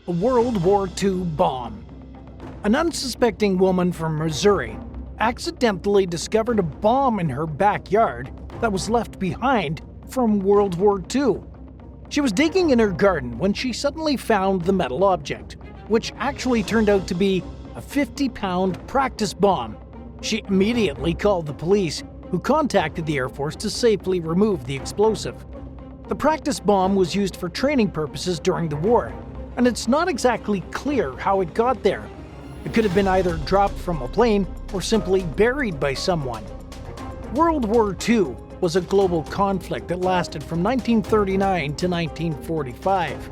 A World War II bomb. An unsuspecting woman from Missouri accidentally discovered a bomb in her backyard that was left behind from World War II. She was digging in her garden when she suddenly found the metal object, which actually turned out to be a 50-pound practice bomb. She immediately called the police, who contacted the Air Force to safely remove the explosive. The practice bomb was used for training purposes during the war, and it's not exactly clear how it got there. It could have been either dropped from a plane or simply buried by someone. World War II was a global conflict that lasted from 1939 to 1945.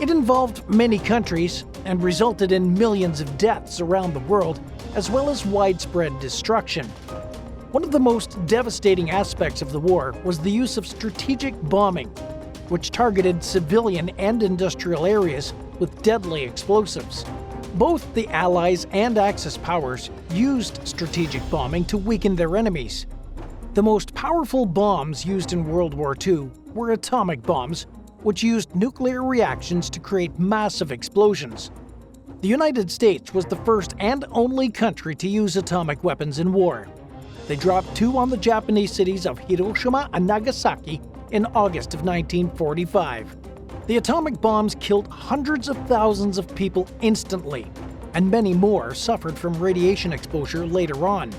It involved many countries and resulted in millions of deaths around the world, as well as widespread destruction. One of the most devastating aspects of the war was the use of strategic bombing, which targeted civilian and industrial areas with deadly explosives. Both the Allies and Axis powers used strategic bombing to weaken their enemies. The most powerful bombs used in World War II were atomic bombs, which used nuclear reactions to create massive explosions. The United States was the first and only country to use atomic weapons in war. They dropped 2 on the Japanese cities of Hiroshima and Nagasaki in August of 1945. The atomic bombs killed hundreds of thousands of people instantly, and many more suffered from radiation exposure later on.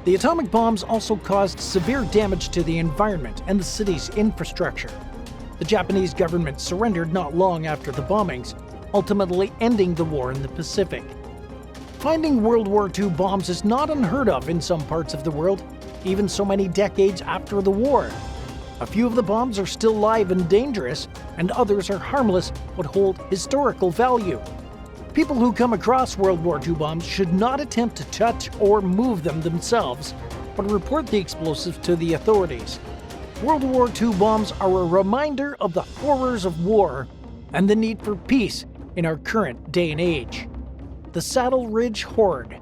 The atomic bombs also caused severe damage to the environment and the city's infrastructure. The Japanese government surrendered not long after the bombings, ultimately ending the war in the Pacific. Finding World War II bombs is not unheard of in some parts of the world, even so many decades after the war. A few of the bombs are still live and dangerous, and others are harmless but hold historical value. People who come across World War II bombs should not attempt to touch or move them themselves, but report the explosives to the authorities. World War II bombs are a reminder of the horrors of war and the need for peace in our current day and age. The Saddle Ridge Hoard.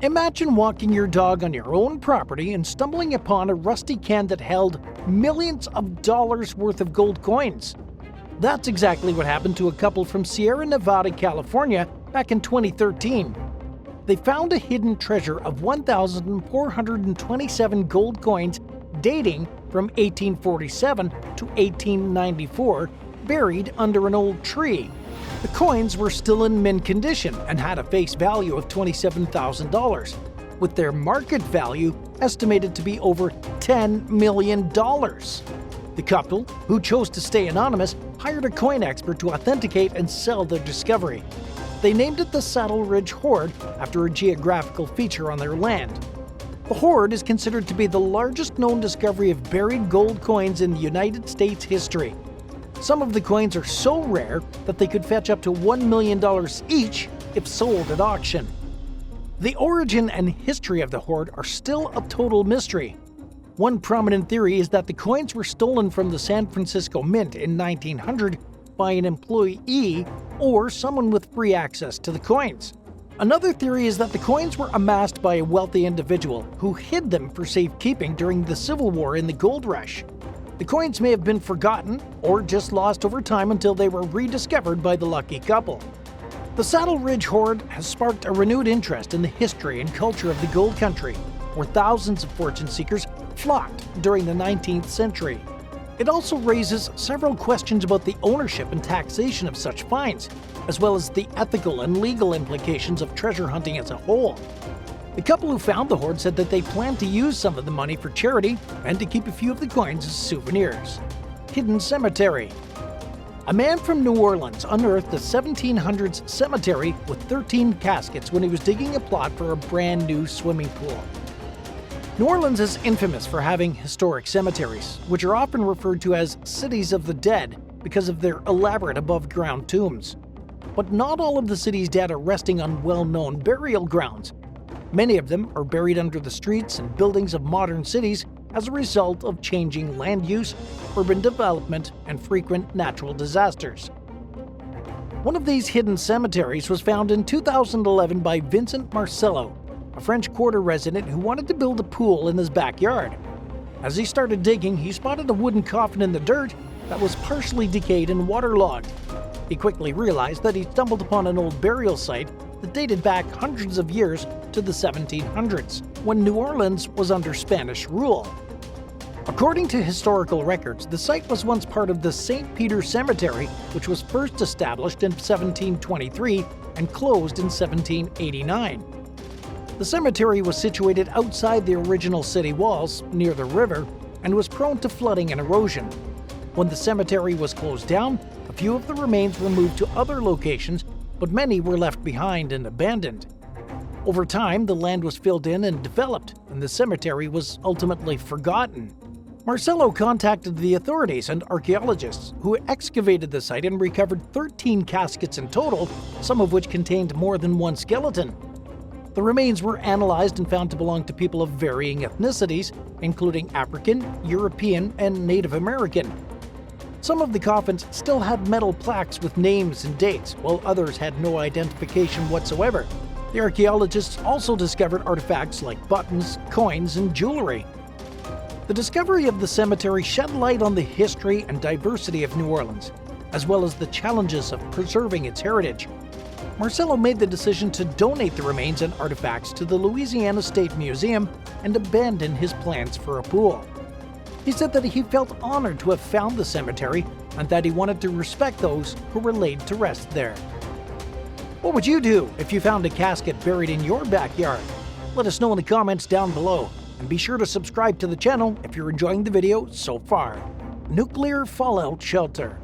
Imagine walking your dog on your own property and stumbling upon a rusty can that held millions of dollars worth of gold coins. That's exactly what happened to a couple from Sierra Nevada, California back in 2013. They found a hidden treasure of 1,427 gold coins dating from 1847 to 1894, buried under an old tree. The coins were still in mint condition and had a face value of $27,000, with their market value estimated to be over $10 million. The couple, who chose to stay anonymous, hired a coin expert to authenticate and sell their discovery. They named it the Saddle Ridge Hoard after a geographical feature on their land. The hoard is considered to be the largest known discovery of buried gold coins in the United States history. Some of the coins are so rare that they could fetch up to $1 million each if sold at auction. The origin and history of the hoard are still a total mystery. One prominent theory is that the coins were stolen from the San Francisco Mint in 1900 by an employee or someone with free access to the coins. Another theory is that the coins were amassed by a wealthy individual who hid them for safekeeping during the Civil War in the gold rush. The coins may have been forgotten or just lost over time until they were rediscovered by the lucky couple. The Saddle Ridge Hoard has sparked a renewed interest in the history and culture of the gold country, where thousands of fortune seekers flocked during the 19th century. It also raises several questions about the ownership and taxation of such finds, as well as the ethical and legal implications of treasure hunting as a whole. The couple who found the hoard said that they planned to use some of the money for charity and to keep a few of the coins as souvenirs. Hidden cemetery. A man from New Orleans unearthed a 1700s cemetery with 13 caskets when he was digging a plot for a brand new swimming pool. New Orleans is infamous for having historic cemeteries, which are often referred to as cities of the dead because of their elaborate above-ground tombs. But not all of the city's dead are resting on well-known burial grounds. Many of them are buried under the streets and buildings of modern cities as a result of changing land use, urban development, and frequent natural disasters. One of these hidden cemeteries was found in 2011 by Vincent Marcello, a French Quarter resident who wanted to build a pool in his backyard. As he started digging, he spotted a wooden coffin in the dirt that was partially decayed and waterlogged. He quickly realized that he stumbled upon an old burial site that dated back hundreds of years to the 1700s, when New Orleans was under Spanish rule. According to historical records, the site was once part of the St. Peter Cemetery, which was first established in 1723 and closed in 1789. The cemetery was situated outside the original city walls, near the river, and was prone to flooding and erosion. When the cemetery was closed down, a few of the remains were moved to other locations, but many were left behind and abandoned. Over time, the land was filled in and developed, and the cemetery was ultimately forgotten. Marcelo contacted the authorities and archaeologists, who excavated the site and recovered 13 caskets in total, some of which contained more than one skeleton. The remains were analyzed and found to belong to people of varying ethnicities, including African, European, and Native American. Some of the coffins still had metal plaques with names and dates, while others had no identification whatsoever. The archaeologists also discovered artifacts like buttons, coins, and jewelry. The discovery of the cemetery shed light on the history and diversity of New Orleans, as well as the challenges of preserving its heritage. Marcelo made the decision to donate the remains and artifacts to the Louisiana State Museum and abandon his plans for a pool. He said that he felt honored to have found the cemetery and that he wanted to respect those who were laid to rest there. What would you do if you found a casket buried in your backyard? Let us know in the comments down below. And be sure to subscribe to the channel if you're enjoying the video so far. Nuclear fallout shelter.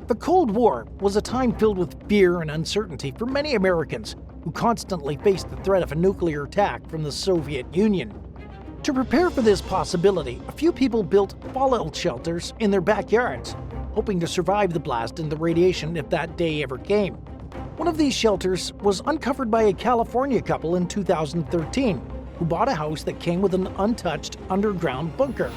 The Cold War was a time filled with fear and uncertainty for many Americans who constantly faced the threat of a nuclear attack from the Soviet Union. To prepare for this possibility, a few people built fallout shelters in their backyards, hoping to survive the blast and the radiation if that day ever came. One of these shelters was uncovered by a California couple in 2013, who bought a house that came with an untouched underground bunker.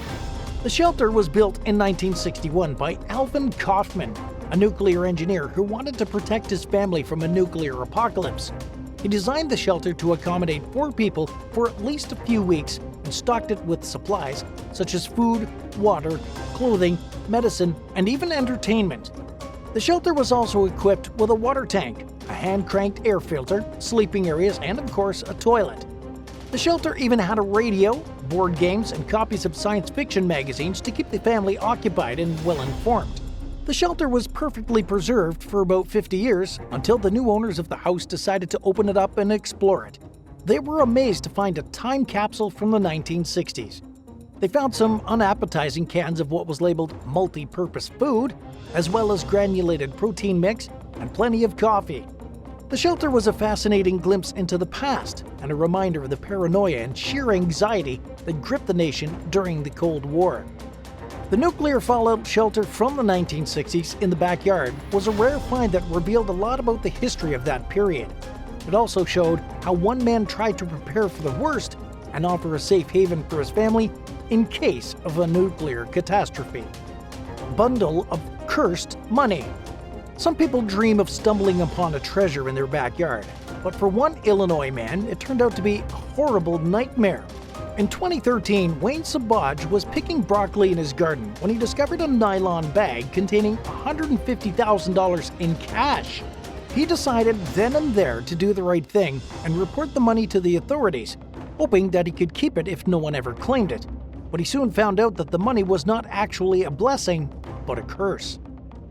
The shelter was built in 1961 by Alvin Kaufman, a nuclear engineer who wanted to protect his family from a nuclear apocalypse. He designed the shelter to accommodate 4 people for at least a few weeks and stocked it with supplies such as food, water, clothing, medicine, and even entertainment. The shelter was also equipped with a water tank, a hand-cranked air filter, sleeping areas, and of course a toilet. The shelter even had a radio, board games, and copies of science fiction magazines to keep the family occupied and well-informed. The shelter was perfectly preserved for about 50 years until the new owners of the house decided to open it up and explore it. They were amazed to find a time capsule from the 1960s. They found some unappetizing cans of what was labeled multi-purpose food, as well as granulated protein mix and plenty of coffee. The shelter was a fascinating glimpse into the past and a reminder of the paranoia and sheer anxiety that gripped the nation during the Cold War. The nuclear fallout shelter from the 1960s in the backyard was a rare find that revealed a lot about the history of that period. It also showed how one man tried to prepare for the worst and offer a safe haven for his family in case of a nuclear catastrophe. Bundle of cursed money. Some people dream of stumbling upon a treasure in their backyard, but for one Illinois man, it turned out to be a horrible nightmare. In 2013, Wayne Sabaj was picking broccoli in his garden when he discovered a nylon bag containing $150,000 in cash. He decided then and there to do the right thing and report the money to the authorities, hoping that he could keep it if no one ever claimed it. But he soon found out that the money was not actually a blessing, but a curse.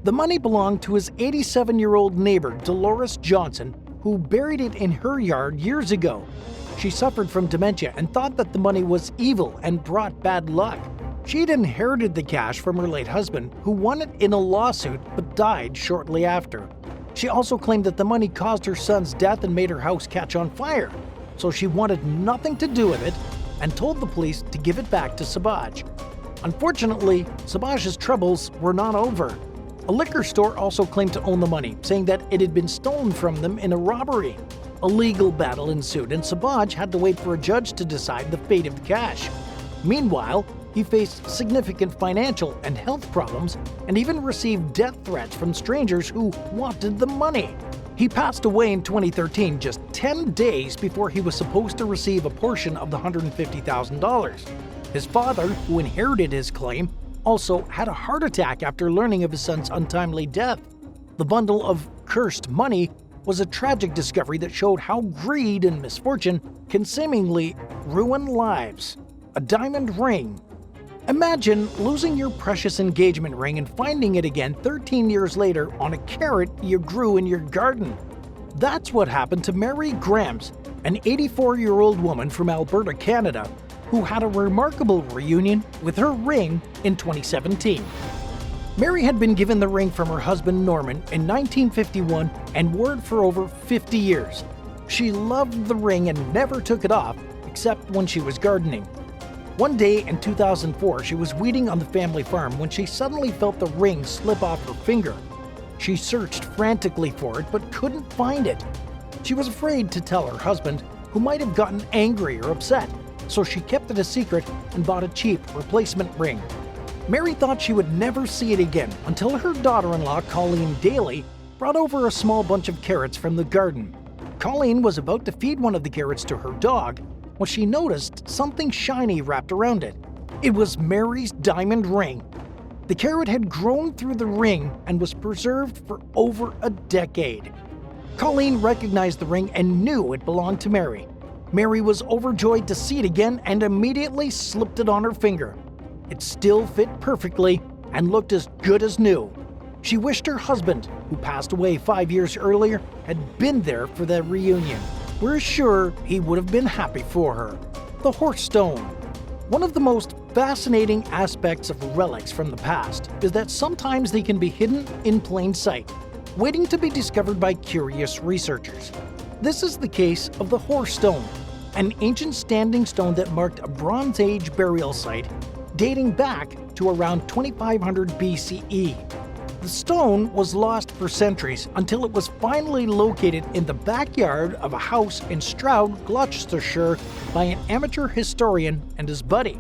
The money belonged to his 87-year-old neighbor, Dolores Johnson, who buried it in her yard years ago. She suffered from dementia and thought that the money was evil and brought bad luck. She'd inherited the cash from her late husband, who won it in a lawsuit but died shortly after. She also claimed that the money caused her son's death and made her house catch on fire, so she wanted nothing to do with it and told the police to give it back to Sabaj. Unfortunately, Sabaj's troubles were not over. A liquor store also claimed to own the money, saying that it had been stolen from them in a robbery. A legal battle ensued, and Sabaj had to wait for a judge to decide the fate of the cash. Meanwhile, he faced significant financial and health problems and even received death threats from strangers who wanted the money. He passed away in 2013, just 10 days before he was supposed to receive a portion of the $150,000. His father, who inherited his claim, also had a heart attack after learning of his son's untimely death. The bundle of cursed money was a tragic discovery that showed how greed and misfortune can seemingly ruin lives. A diamond ring. Imagine losing your precious engagement ring and finding it again 13 years later on a carrot you grew in your garden. That's what happened to Mary Grams, an 84-year-old woman from Alberta, Canada, who had a remarkable reunion with her ring in 2017. Mary had been given the ring from her husband Norman in 1951 and wore it for over 50 years. She loved the ring and never took it off, except when she was gardening. One day in 2004, she was weeding on the family farm when she suddenly felt the ring slip off her finger. She searched frantically for it but couldn't find it. She was afraid to tell her husband, who might have gotten angry or upset, so she kept it a secret and bought a cheap replacement ring. Mary thought she would never see it again until her daughter-in-law, Colleen Daly, brought over a small bunch of carrots from the garden. Colleen was about to feed one of the carrots to her dog when she noticed something shiny wrapped around it. It was Mary's diamond ring. The carrot had grown through the ring and was preserved for over a decade. Colleen recognized the ring and knew it belonged to Mary. Mary was overjoyed to see it again and immediately slipped it on her finger. It still fit perfectly and looked as good as new. She wished her husband, who passed away 5 years earlier, had been there for the reunion. We're sure he would have been happy for her. The horse stone. One of the most fascinating aspects of relics from the past is that sometimes they can be hidden in plain sight, waiting to be discovered by curious researchers. This is the case of the Hore stone, an ancient standing stone that marked a Bronze Age burial site dating back to around 2500 BCE. The stone was lost for centuries until it was finally located in the backyard of a house in Stroud, Gloucestershire by an amateur historian and his buddy.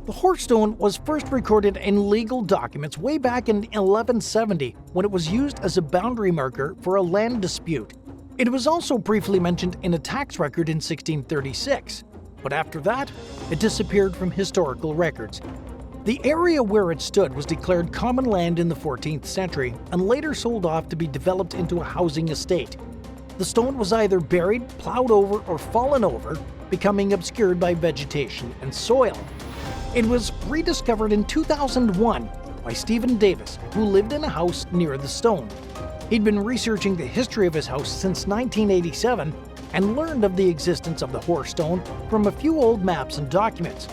The Hore stone was first recorded in legal documents way back in 1170 when it was used as a boundary marker for a land dispute. It was also briefly mentioned in a tax record in 1636, but after that, it disappeared from historical records. The area where it stood was declared common land in the 14th century and later sold off to be developed into a housing estate. The stone was either buried, plowed over, or fallen over, becoming obscured by vegetation and soil. It was rediscovered in 2001 by Stephen Davis, who lived in a house near the stone. He'd been researching the history of his house since 1987 and learned of the existence of the Hore stone from a few old maps and documents.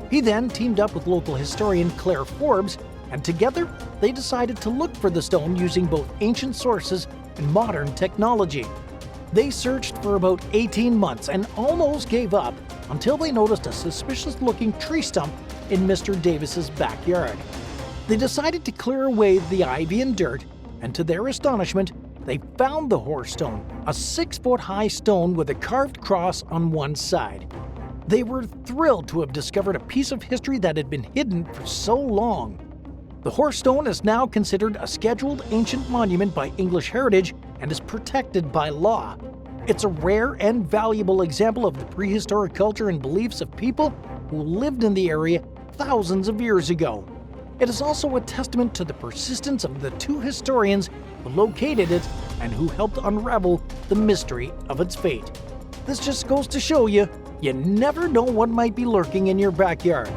He then teamed up with local historian Claire Forbes, and together they decided to look for the stone using both ancient sources and modern technology. They searched for about 18 months and almost gave up until they noticed a suspicious-looking tree stump in Mr. Davis's backyard. They decided to clear away the ivy and dirt, and to their astonishment, they found the Hore stone, a 6-foot-high stone with a carved cross on one side. They were thrilled to have discovered a piece of history that had been hidden for so long. The Hore stone is now considered a scheduled ancient monument by English Heritage and is protected by law. It's a rare and valuable example of the prehistoric culture and beliefs of people who lived in the area thousands of years ago. It is also a testament to the persistence of the two historians who located it and who helped unravel the mystery of its fate. This just goes to show you never know what might be lurking in your backyard.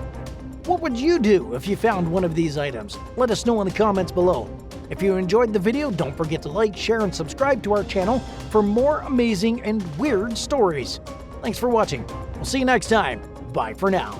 What would you do if you found one of these items? Let us know in the comments below. If you enjoyed the video, don't forget to like, share, and subscribe to our channel for more amazing and weird stories. Thanks for watching. We'll see you next time. Bye for now.